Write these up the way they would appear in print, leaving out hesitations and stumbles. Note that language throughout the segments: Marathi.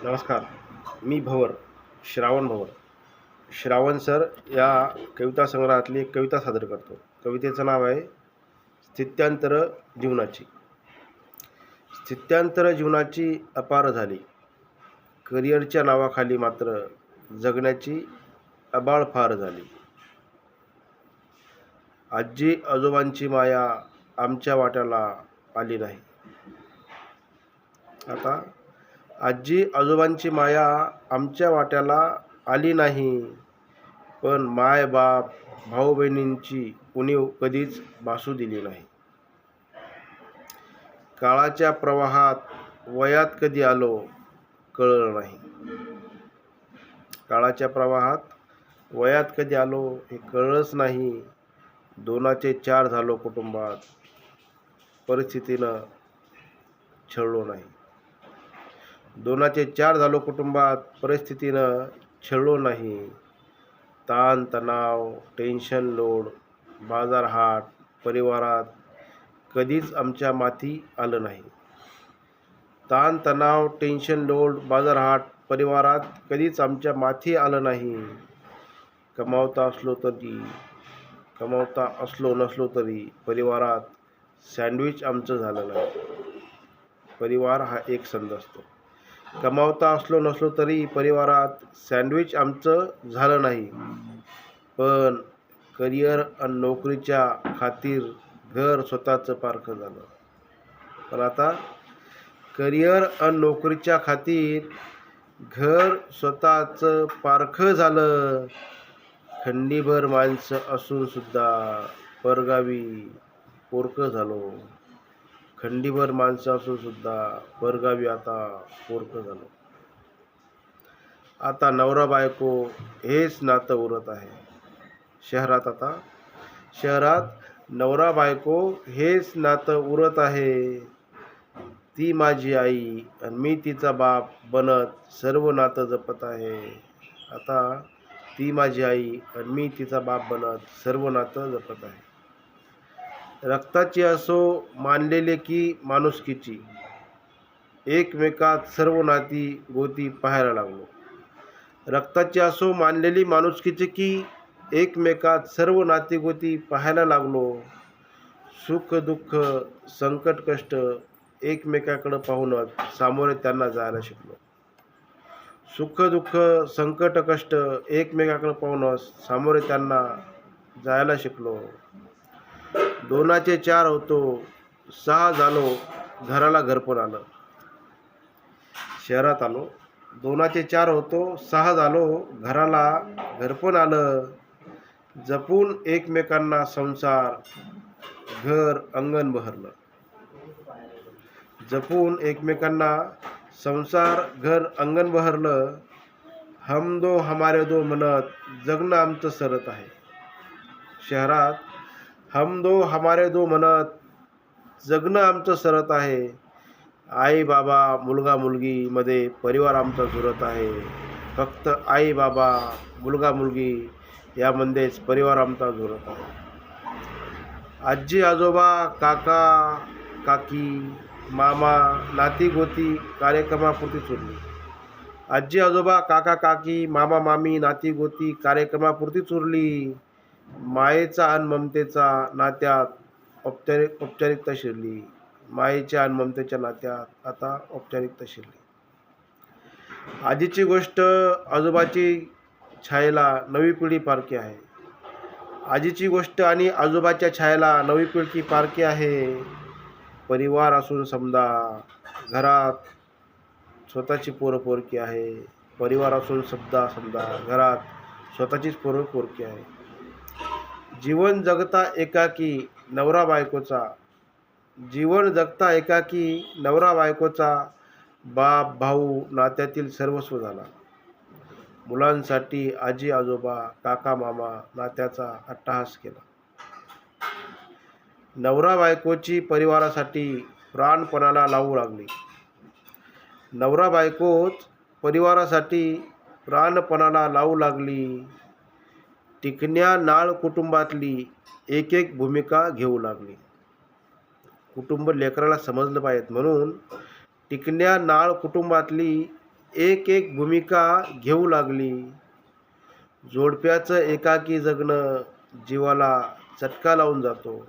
नमस्कार. मी भवर, श्रावण भवर. श्रावण सर या कविता संग्रहातली एक कविता सादर करतो. कवितेचं नाव आहे स्थित्यांतर जीवनाची. स्थित्यांतर जीवनाची अपार झाली, करिअरच्या नावाखाली मात्र जगण्याची अबाळ फार झाली. आजी आजोबांची माया आमच्या वाट्याला आली नाही. आता आजी आजोबांची माया आमच्या वाट्याला आली नाही, पण माय बाप भाऊ बहिणींची उणीव कधीच भासू दिली नाही. काळाच्या प्रवाहात वयात कधी आलो कळलं नाही. काळाच्या प्रवाहात वयात कधी आलो हे कळलंच नाही. दोनाचे चार झालो कुटुंबात, परिस्थितीनं छळलो नाही. दोनाचे चार झालो कुटुंबात, परिस्थितीनं छळलो नाही. ताण तणाव टेन्शन लोड बाजारहाट परिवारात कधीच आमच्या माथी आलं नाही. ताण तणाव टेन्शन लोड बाजारहाट परिवारात कधीच आमच्या माथी आलं नाही. कमावता असलो नसलो तरी परिवारात सँडविच आमचं झालं नाही. परिवार हा एक संघ असतो. कमावता असलो नसलो तरी परिवारात सँडविच आमचं झालं नाही, पण करिअर आणि नोकरीच्या खातीर घर स्वतःचं पारखं झालं. पण आता करिअर आणि नोकरीच्या खातीर घर स्वतःचं पारखं झालं. खंडीभर माणसं असून सुद्धा परगावी पोरकं झालो. खंडीभर माणसं असून सुद्धा परगावी आता पोरकं झालो. आता नवरा बायको हेच नातं उरत आहे शहरात नवरा बायको हेच नातं उरत आहे. ती माझी आई आणि मी तिचा बाप बनत सर्व नातं जपत आहे. आता ती माझी आई आणि मी तिचा बाप बनत सर्व नातं जपत आहे. रक्ताची असो मानलेले की माणुसकीची, एकमेकात सर्व नाती गोती पाहायला लागलो. रक्ताची असो मानलेली माणुसकीची की एकमेकात सर्व नाती गोती पाहायला लागलो. सुख दुःख संकट कष्ट एकमेकाकडे पाहूनच सामोरे त्यांना जायला शिकलो. सुख दुःख संकट कष्ट एकमेकाकडे पाहूनच सामोरे त्यांना जायला शिकलो. दोनाचे चार होतो सहा झालो घराला घरपण आलं. शहरात आलो. दोनाचे चार होतो सहा झालो घराला घरपण आलं. जपून एकमेकांना संसार घर अंगण बहरलं. जपून एकमेकांना संसार घर अंगण बहरलं. हम दो हमारे दो म्हणत जगणं आमचं सरत आहे. शहरात हम दो हमारे दो म्हणत जगणं आमचं सरत आहे. आई बाबा मुलगा मुलगी मध्ये परिवार आमचा जुरत आहे. फक्त आई बाबा मुलगा मुलगी यामध्येच परिवार आमचा जुरत आहे. आजी आजोबा काका काकी मामा नाती गोती कार्यक्रमापुरती चुरली. आजी आजोबा काका काकी मामा मामी नाती गोती कार्यक्रमापुरती उरली. मायेचा आणि ममतेचा नात्यात औपचारिकता शिरली. मायेच्या आणि ममतेच्या नात्यात आता औपचारिकता शिरली. आजीची गोष्ट आजोबाची छायेला नवी पिढी पारखी आहे. आजीची गोष्ट आणि आजोबाच्या छायेला नवी पिढी पारखी आहे. परिवार असून समजा घरात स्वतःची पोरं पोरकी आहे. परिवार असून समजा घरात स्वतःचीच पोरं पोरकी आहे. जीवन जगता एकाकी नवरा बायकोचा बाप भाऊ नात्यातील सर्वस्व झाला. मुलांसाठी आजी आजोबा काका मामा नात्याचा अट्टहास केला. नवरा बायकोची परिवारासाठी प्राणपणाला लावू लागली. नवरा बायकोच परिवारासाठी प्राणपणाला लावू लागली. टिकण्या नाळ कुटुंबातली एक एक भूमिका घेऊ लागली. कुटुंब लेकराला समजलं पाहिजे म्हणून टिकण्या नाळ कुटुंबातली एक एक भूमिका घेऊ लागली. जोडप्याचं एकाकी जगणं जीवाला चटका लावून जातो.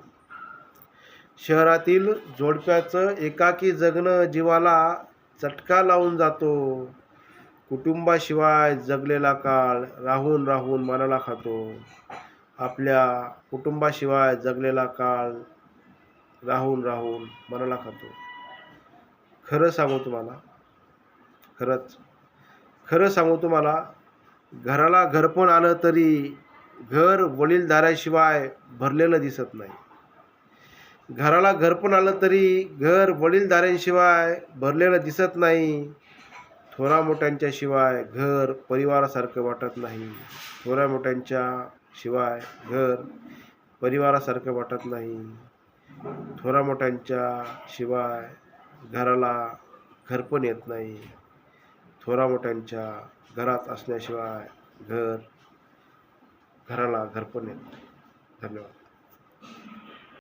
शहरातील जोडप्याचं एकाकी जगणं जीवाला चटका लावून जातो. कुटुंबाशिवाय जगलेला काळ राहून राहून मनाला खातो. आपल्या कुटुंबाशिवाय जगलेला काळ राहून राहून मनाला खातो. खरं सांगू तुम्हाला, खरं सांगू तुम्हाला, घराला घरपण आलं तरी घर वडीलधाऱ्याशिवाय भरलेलं दिसत नाही. घराला घरपण आलं तरी घर वडीलधाऱ्यांशिवाय भरलेलं दिसत नाही. थोरा मोठ्यांच्या शिवाय घर परिवारासारखं वाटत नाही. थोरा मोठ्यांच्या शिवाय घर परिवारासारखं वाटत नाही. थोरा मोठ्यांच्या शिवाय घराला घरपण येत नाही. थोरा मोठ्यांच्या घरात असल्याशिवाय घराला घरपण येत नाही. धन्यवाद.